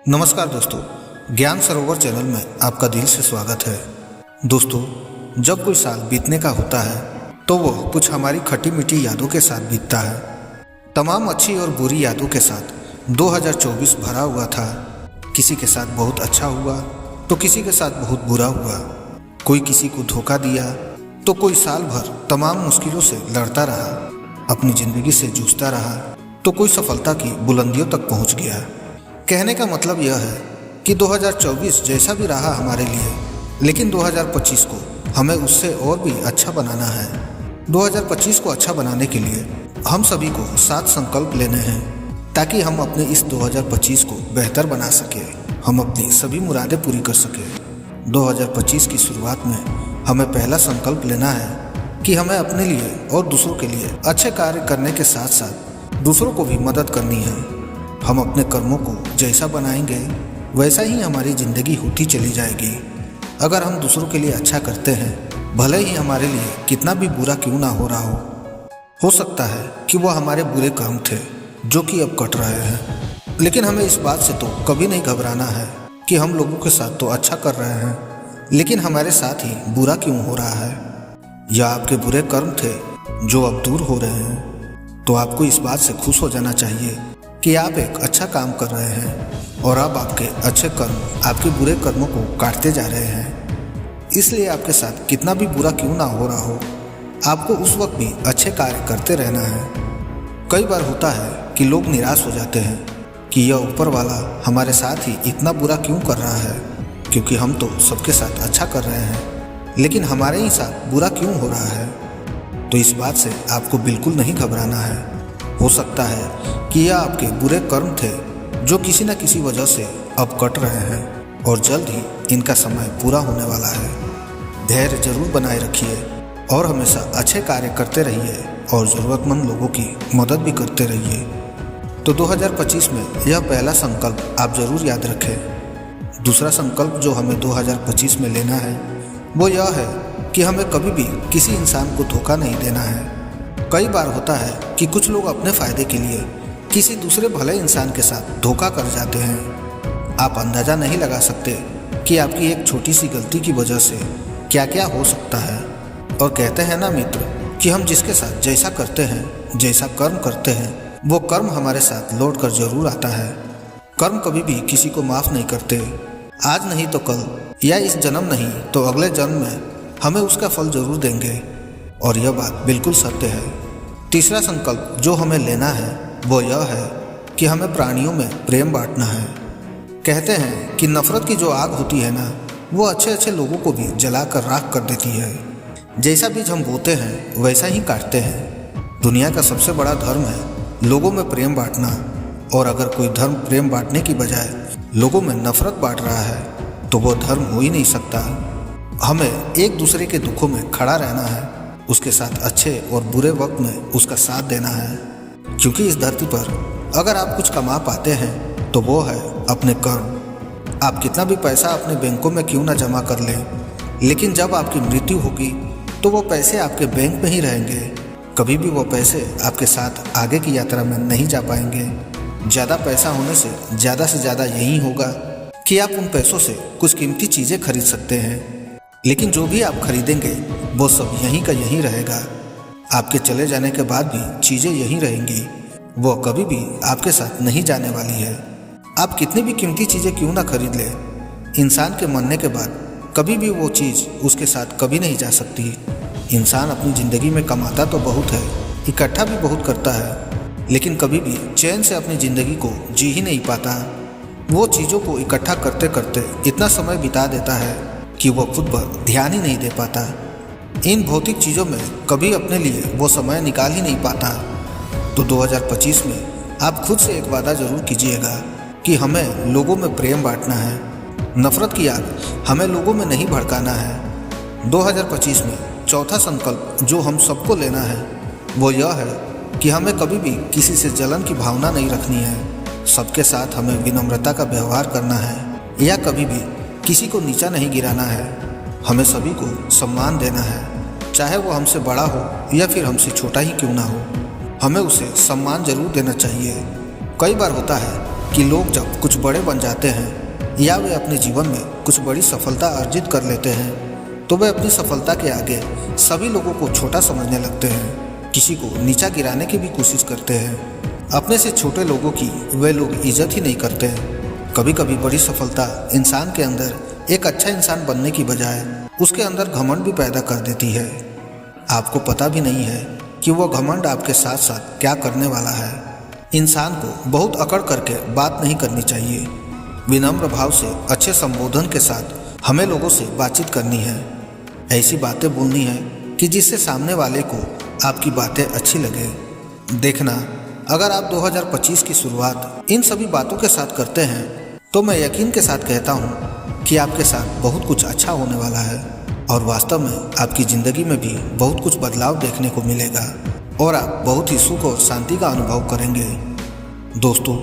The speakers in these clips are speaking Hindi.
नमस्कार दोस्तों, ज्ञान सरोवर चैनल में आपका दिल से स्वागत है। दोस्तों, जब कोई साल बीतने का होता है तो वह कुछ हमारी खट्टी मीठी यादों के साथ बीतता है। तमाम अच्छी और बुरी यादों के साथ 2024 भरा हुआ था। किसी के साथ बहुत अच्छा हुआ तो किसी के साथ बहुत बुरा हुआ। कोई किसी को धोखा दिया तो कोई साल भर तमाम मुश्किलों से लड़ता रहा, अपनी ज़िंदगी से जूझता रहा, तो कोई सफलता की बुलंदियों तक पहुंच गया। कहने का मतलब यह है कि 2024 जैसा भी रहा हमारे लिए, लेकिन 2025 को हमें उससे और भी अच्छा बनाना है। 2025 को अच्छा बनाने के लिए हम सभी को साथ संकल्प लेने हैं ताकि हम अपने इस 2025 को बेहतर बना सके, हम अपनी सभी मुरादें पूरी कर सके। 2025 की शुरुआत में हमें पहला संकल्प लेना है कि हमें अपने लिए और दूसरों के लिए अच्छे कार्य करने के साथ साथ दूसरों को भी मदद करनी है। हम अपने कर्मों को जैसा बनाएंगे वैसा ही हमारी ज़िंदगी होती चली जाएगी। अगर हम दूसरों के लिए अच्छा करते हैं, भले ही हमारे लिए कितना भी बुरा क्यों ना हो रहा हो सकता है कि वह हमारे बुरे कर्म थे जो कि अब कट रहे हैं, लेकिन हमें इस बात से तो कभी नहीं घबराना है कि हम लोगों के साथ तो अच्छा कर रहे हैं, लेकिन हमारे साथ ही बुरा क्यों हो रहा है। या आपके बुरे कर्म थे जो अब दूर हो रहे हैं, तो आपको इस बात से खुश हो जाना चाहिए कि आप एक अच्छा काम कर रहे हैं और अब आपके अच्छे कर्म आपके बुरे कर्मों को काटते जा रहे हैं। इसलिए आपके साथ कितना भी बुरा क्यों ना हो रहा हो, आपको उस वक्त भी अच्छे कार्य करते रहना है। कई बार होता है कि लोग निराश हो जाते हैं कि यह ऊपर वाला हमारे साथ ही इतना बुरा क्यों कर रहा है, क्योंकि हम तो सबके साथ अच्छा कर रहे हैं, लेकिन हमारे ही साथ बुरा क्यों हो रहा है। तो इस बात से आपको बिल्कुल नहीं घबराना है। हो सकता है कि यह आपके बुरे कर्म थे जो किसी न किसी वजह से अब कट रहे हैं और जल्द ही इनका समय पूरा होने वाला है। धैर्य जरूर बनाए रखिए और हमेशा अच्छे कार्य करते रहिए और ज़रूरतमंद लोगों की मदद भी करते रहिए। तो 2025 में यह पहला संकल्प आप ज़रूर याद रखें। दूसरा संकल्प जो हमें 2025 में लेना है वो यह है कि हमें कभी भी किसी इंसान को धोखा नहीं देना है। कई बार होता है कि कुछ लोग अपने फ़ायदे के लिए किसी दूसरे भले इंसान के साथ धोखा कर जाते हैं। आप अंदाज़ा नहीं लगा सकते कि आपकी एक छोटी सी गलती की वजह से क्या क्या हो सकता है। और कहते हैं ना मित्र कि हम जिसके साथ जैसा करते हैं, जैसा कर्म करते हैं, वो कर्म हमारे साथ लौट कर जरूर आता है। कर्म कभी भी किसी को माफ़ नहीं करते। आज नहीं तो कल, या इस जन्म नहीं तो अगले जन्म में हमें उसका फल जरूर देंगे, और यह बात बिल्कुल सत्य है। तीसरा संकल्प जो हमें लेना है वो यह है कि हमें प्राणियों में प्रेम बांटना है। कहते हैं कि नफरत की जो आग होती है ना, वो अच्छे अच्छे लोगों को भी जलाकर राख कर देती है। जैसा बीज हम बोते हैं वैसा ही काटते हैं। दुनिया का सबसे बड़ा धर्म है लोगों में प्रेम बांटना, और अगर कोई धर्म प्रेम बांटने की बजाय लोगों में नफरत बांट रहा है तो वो धर्म हो ही नहीं सकता। हमें एक दूसरे के दुखों में खड़ा रहना है, उसके साथ अच्छे और बुरे वक्त में उसका साथ देना है, क्योंकि इस धरती पर अगर आप कुछ कमा पाते हैं तो वो है अपने कर्म। आप कितना भी पैसा अपने बैंकों में क्यों ना जमा कर लें, लेकिन जब आपकी मृत्यु होगी तो वो पैसे आपके बैंक में ही रहेंगे। कभी भी वो पैसे आपके साथ आगे की यात्रा में नहीं जा पाएंगे। ज़्यादा पैसा होने से ज़्यादा यही होगा कि आप उन पैसों से कुछ कीमती चीज़ें खरीद सकते हैं, लेकिन जो भी आप खरीदेंगे वो सब यहीं का यहीं रहेगा। आपके चले जाने के बाद भी चीज़ें यहीं रहेंगी, वो कभी भी आपके साथ नहीं जाने वाली है। आप कितनी भी कीमती चीज़ें क्यों ना खरीद ले, इंसान के मरने के बाद कभी भी वो चीज़ उसके साथ कभी नहीं जा सकती। इंसान अपनी ज़िंदगी में कमाता तो बहुत है, इकट्ठा भी बहुत करता है, लेकिन कभी भी चैन से अपनी ज़िंदगी को जी ही नहीं पाता। वो चीज़ों को इकट्ठा करते करते इतना समय बिता देता है कि वो खुद पर ध्यान ही नहीं दे पाता। इन भौतिक चीज़ों में कभी अपने लिए वो समय निकाल ही नहीं पाता। तो 2025 में आप खुद से एक वादा ज़रूर कीजिएगा कि हमें लोगों में प्रेम बांटना है, नफ़रत की आग हमें लोगों में नहीं भड़काना है। 2025 में चौथा संकल्प जो हम सबको लेना है वो यह है कि हमें कभी भी किसी से जलन की भावना नहीं रखनी है। सबके साथ हमें विनम्रता का व्यवहार करना है, या कभी भी किसी को नीचा नहीं गिराना है। हमें सभी को सम्मान देना है, चाहे वो हमसे बड़ा हो या फिर हमसे छोटा ही क्यों ना हो, हमें उसे सम्मान जरूर देना चाहिए। कई बार होता है कि लोग जब कुछ बड़े बन जाते हैं या वे अपने जीवन में कुछ बड़ी सफलता अर्जित कर लेते हैं तो वे अपनी सफलता के आगे सभी लोगों को छोटा समझने लगते हैं, किसी को नीचा गिराने की भी कोशिश करते हैं। अपने से छोटे लोगों की वे लोग इज्जत ही नहीं करते। कभी कभी बड़ी सफलता इंसान के अंदर एक अच्छा इंसान बनने की बजाय उसके अंदर घमंड भी पैदा कर देती है। आपको पता भी नहीं है कि वह घमंड आपके साथ साथ क्या करने वाला है। इंसान को बहुत अकड़ करके बात नहीं करनी चाहिए। विनम्र भाव से अच्छे संबोधन के साथ हमें लोगों से बातचीत करनी है। ऐसी बातें बोलनी है कि जिससे सामने वाले को आपकी बातें अच्छी लगे। देखना, अगर आप 2025 की शुरुआत इन सभी बातों के साथ करते हैं तो मैं यकीन के साथ कहता हूँ कि आपके साथ बहुत कुछ अच्छा होने वाला है और वास्तव में आपकी ज़िंदगी में भी बहुत कुछ बदलाव देखने को मिलेगा और आप बहुत ही सुख और शांति का अनुभव करेंगे। दोस्तों,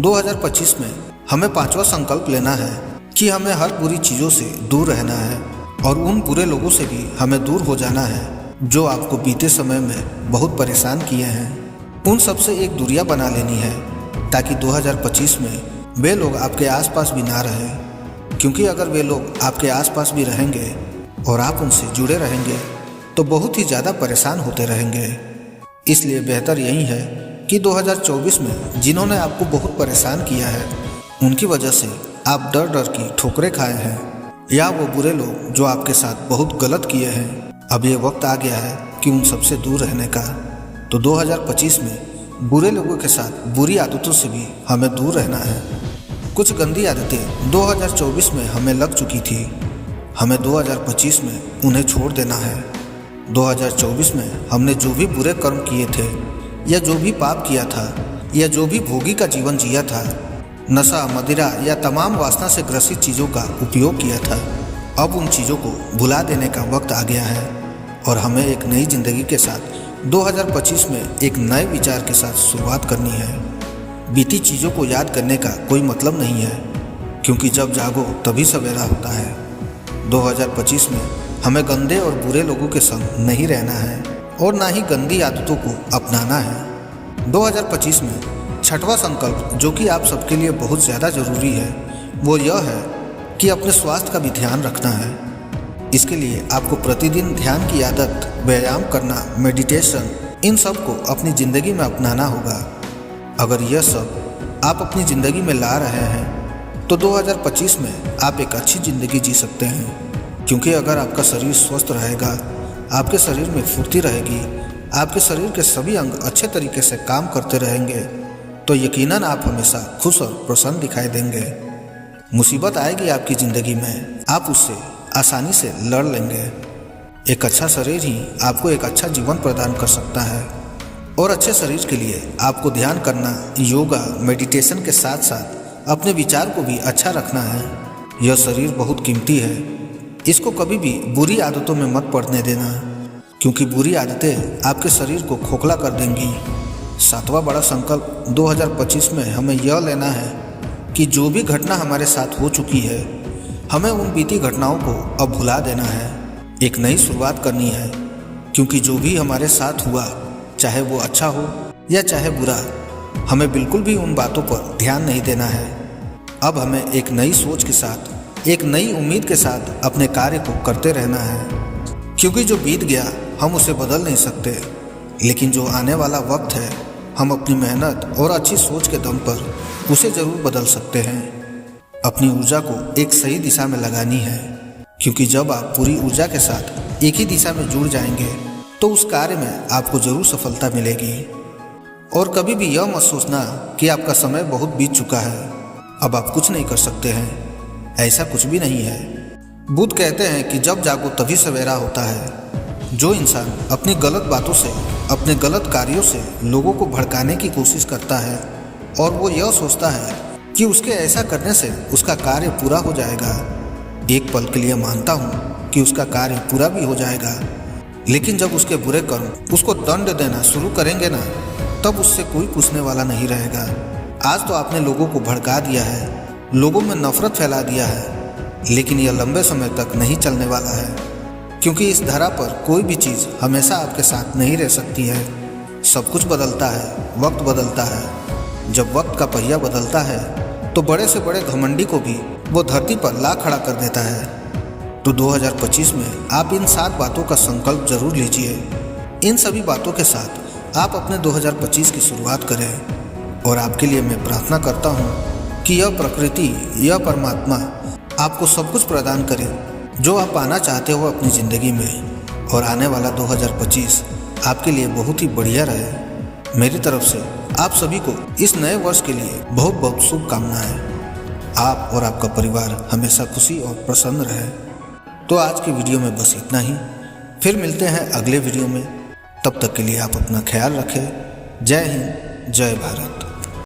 2025 में हमें 5वां संकल्प लेना है कि हमें हर बुरी चीज़ों से दूर रहना है और उन बुरे लोगों से भी हमें दूर हो जाना है जो आपको बीते समय में बहुत परेशान किए हैं। उन सब से एक दूरियां बना लेनी है ताकि 2025 में वे लोग आपके आसपास भी ना रहें, क्योंकि अगर वे लोग आपके आसपास भी रहेंगे और आप उनसे जुड़े रहेंगे तो बहुत ही ज़्यादा परेशान होते रहेंगे। इसलिए बेहतर यही है कि 2024 में जिन्होंने आपको बहुत परेशान किया है, उनकी वजह से आप डर डर की ठोकरें खाए हैं, या वो बुरे लोग जो आपके साथ बहुत गलत किए हैं, अब ये वक्त आ गया है कि उन सबसे दूर रहने का। तो 2025 में बुरे लोगों के साथ बुरी आदतों से भी हमें दूर रहना है। कुछ गंदी आदतें 2024 में हमें लग चुकी थी, हमें 2025 में उन्हें छोड़ देना है। 2024 में हमने जो भी बुरे कर्म किए थे या जो भी पाप किया था या जो भी भोगी का जीवन जिया था, नशा, मदिरा या तमाम वासना से ग्रसित चीज़ों का उपयोग किया था, अब उन चीज़ों को भुला देने का वक्त आ गया है और हमें एक नई जिंदगी के साथ 2025 में एक नए विचार के साथ शुरुआत करनी है। बीती चीज़ों को याद करने का कोई मतलब नहीं है, क्योंकि जब जागो तभी सवेरा होता है। 2025 में हमें गंदे और बुरे लोगों के संग नहीं रहना है और ना ही गंदी आदतों को अपनाना है। 2025 में 6वां संकल्प, जो कि आप सबके लिए बहुत ज़्यादा ज़रूरी है, वो यह है कि अपने स्वास्थ्य का भी ध्यान रखना है। इसके लिए आपको प्रतिदिन ध्यान की आदत, व्यायाम करना, मेडिटेशन, इन सब को अपनी ज़िंदगी में अपनाना होगा। अगर यह सब आप अपनी ज़िंदगी में ला रहे हैं तो 2025 में आप एक अच्छी ज़िंदगी जी सकते हैं, क्योंकि अगर आपका शरीर स्वस्थ रहेगा, आपके शरीर में फुर्ती रहेगी, आपके शरीर के सभी अंग अच्छे तरीके से काम करते रहेंगे तो यकीनन आप हमेशा खुश और प्रसन्न दिखाई देंगे। मुसीबत आएगी आपकी ज़िंदगी में, आप उससे आसानी से लड़ लेंगे। एक अच्छा शरीर ही आपको एक अच्छा जीवन प्रदान कर सकता है और अच्छे शरीर के लिए आपको ध्यान करना, योगा, मेडिटेशन के साथ साथ अपने विचार को भी अच्छा रखना है। यह शरीर बहुत कीमती है, इसको कभी भी बुरी आदतों में मत पड़ने देना, क्योंकि बुरी आदतें आपके शरीर को खोखला कर देंगी। 7वां बड़ा संकल्प 2025 में हमें यह लेना है कि जो भी घटना हमारे साथ हो चुकी है, हमें उन बीती घटनाओं को अब भुला देना है, एक नई शुरुआत करनी है, क्योंकि जो भी हमारे साथ हुआ, चाहे वो अच्छा हो या चाहे बुरा, हमें बिल्कुल भी उन बातों पर ध्यान नहीं देना है। अब हमें एक नई सोच के साथ, एक नई उम्मीद के साथ अपने कार्य को करते रहना है, क्योंकि जो बीत गया हम उसे बदल नहीं सकते, लेकिन जो आने वाला वक्त है हम अपनी मेहनत और अच्छी सोच के दम पर उसे ज़रूर बदल सकते हैं। अपनी ऊर्जा को एक सही दिशा में लगानी है, क्योंकि जब आप पूरी ऊर्जा के साथ एक ही दिशा में जुड़ जाएंगे तो उस कार्य में आपको ज़रूर सफलता मिलेगी। और कभी भी यह मत सोचना कि आपका समय बहुत बीत चुका है, अब आप कुछ नहीं कर सकते हैं। ऐसा कुछ भी नहीं है। बुद्ध कहते हैं कि जब जागो तभी सवेरा होता है। जो इंसान अपनी गलत बातों से, अपने गलत कार्यों से लोगों को भड़काने की कोशिश करता है और वो यह सोचता है कि उसके ऐसा करने से उसका कार्य पूरा हो जाएगा, एक पल के लिए मानता हूँ कि उसका कार्य पूरा भी हो जाएगा, लेकिन जब उसके बुरे कर्म उसको दंड देना शुरू करेंगे ना, तब उससे कोई पूछने वाला नहीं रहेगा। आज तो आपने लोगों को भड़का दिया है, लोगों में नफरत फैला दिया है, लेकिन यह लंबे समय तक नहीं चलने वाला है, क्योंकि इस धरा पर कोई भी चीज़ हमेशा आपके साथ नहीं रह सकती है। सब कुछ बदलता है, वक्त बदलता है। जब वक्त का पहिया बदलता है तो बड़े से बड़े घमंडी को भी वो धरती पर ला खड़ा कर देता है। तो 2025 में आप इन 7 बातों का संकल्प जरूर लीजिए। इन सभी बातों के साथ आप अपने 2025 की शुरुआत करें। और आपके लिए मैं प्रार्थना करता हूँ कि यह प्रकृति, यह परमात्मा आपको सब कुछ प्रदान करे जो आप पाना चाहते हो अपनी ज़िंदगी में। और आने वाला 2025 आपके लिए बहुत ही बढ़िया रहे। मेरी तरफ से आप सभी को इस नए वर्ष के लिए बहुत बहुत शुभकामनाएं। आप और आपका परिवार हमेशा खुशी और प्रसन्न रहे। तो आज की वीडियो में बस इतना ही। फिर मिलते हैं अगले वीडियो में। तब तक के लिए आप अपना ख्याल रखें। जय हिंद, जय भारत।